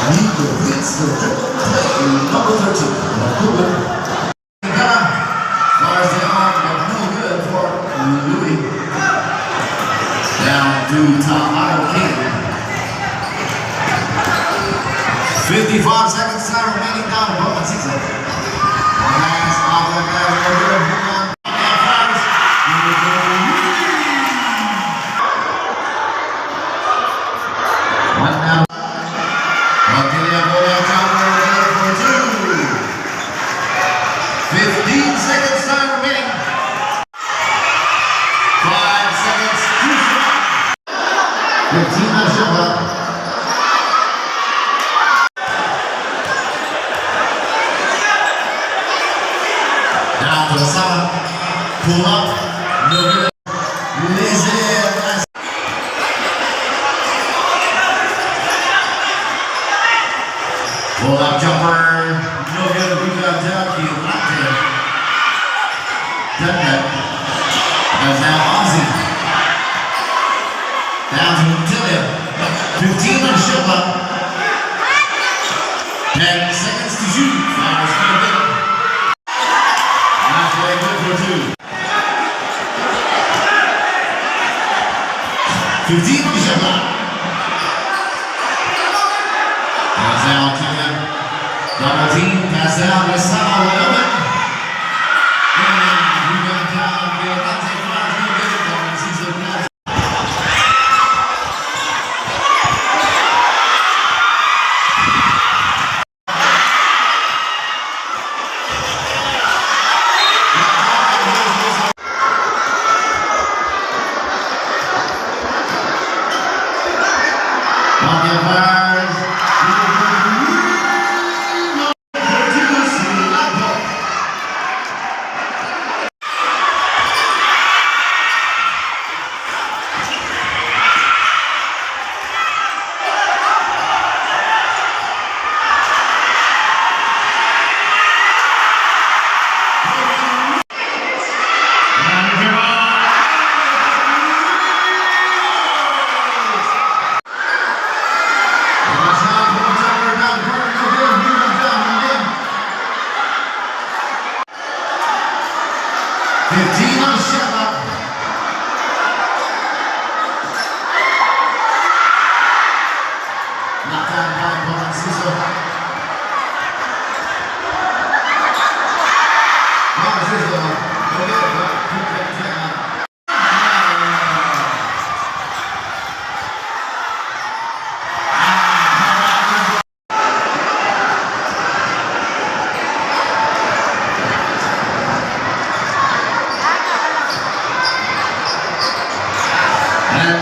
He completes the triple play, number 13. Vancouver. Fires down, but no good for Louis. Down to Otto King. 55 seconds time remaining down to Bowman season. Pass off the pass, no good. One down. Okay, Bola Jumper for two. 15 seconds time remaining. 5 seconds to shot. 15 on shot. Down to the summer. Pull up. No good. Pull up jumper, no good, rebound down, he locked it. Done that. That's now Ozzy. Down to Tilia. 15 on shot clock. 10 seconds to shoot. Fires no good. Not very good for two. 15 on shot clock. That's now Tilia. Double team, pass down to Sama Wilman. And rebound down, Dante Flowers, no good. Bowman season pass.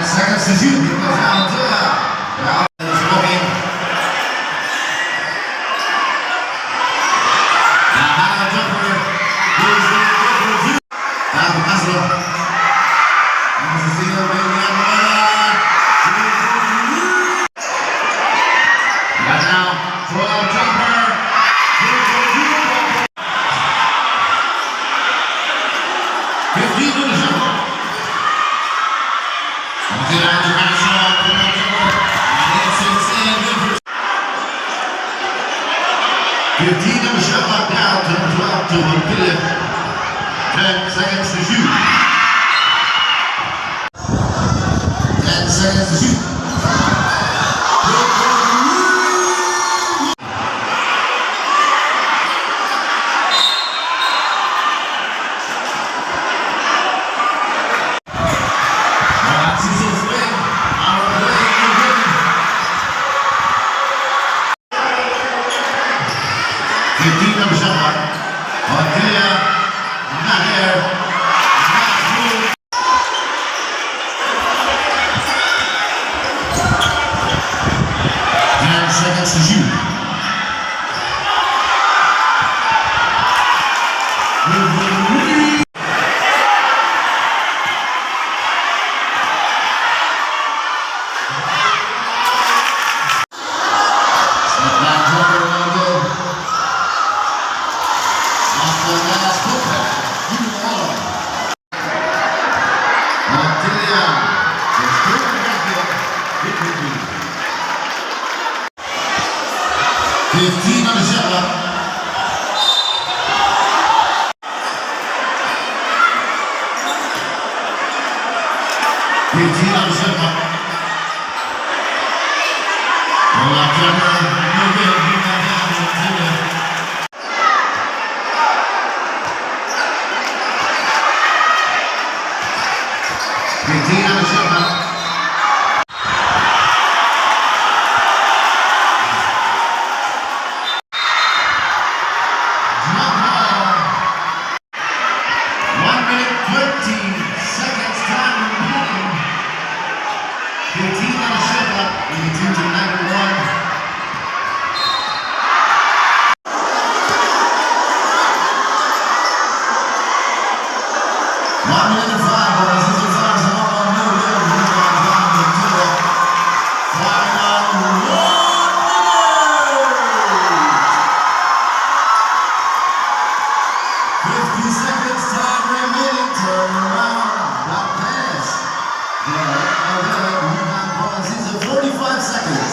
Seconds to shoot, he goes down to now it's smoking. Now high jumper goes in for two. Down to Maslow. Vamos a seguir viendo right now, throw out jumper. Fifteen on the shot clock down to 12 to Montpellier. 10 seconds to shoot. 10 seconds to shoot. Seconds to shoot. 15 on the shot clock. 15 on the shot clock. Hold on, Trevor. No good. Bring that down to 15 on the shot clock. Drop ball. 1 minute 13 seconds time remaining. 15 on the shot clock. 82 to 91. Seconds time remaining, turn around, not pass. Yeah, 45 seconds.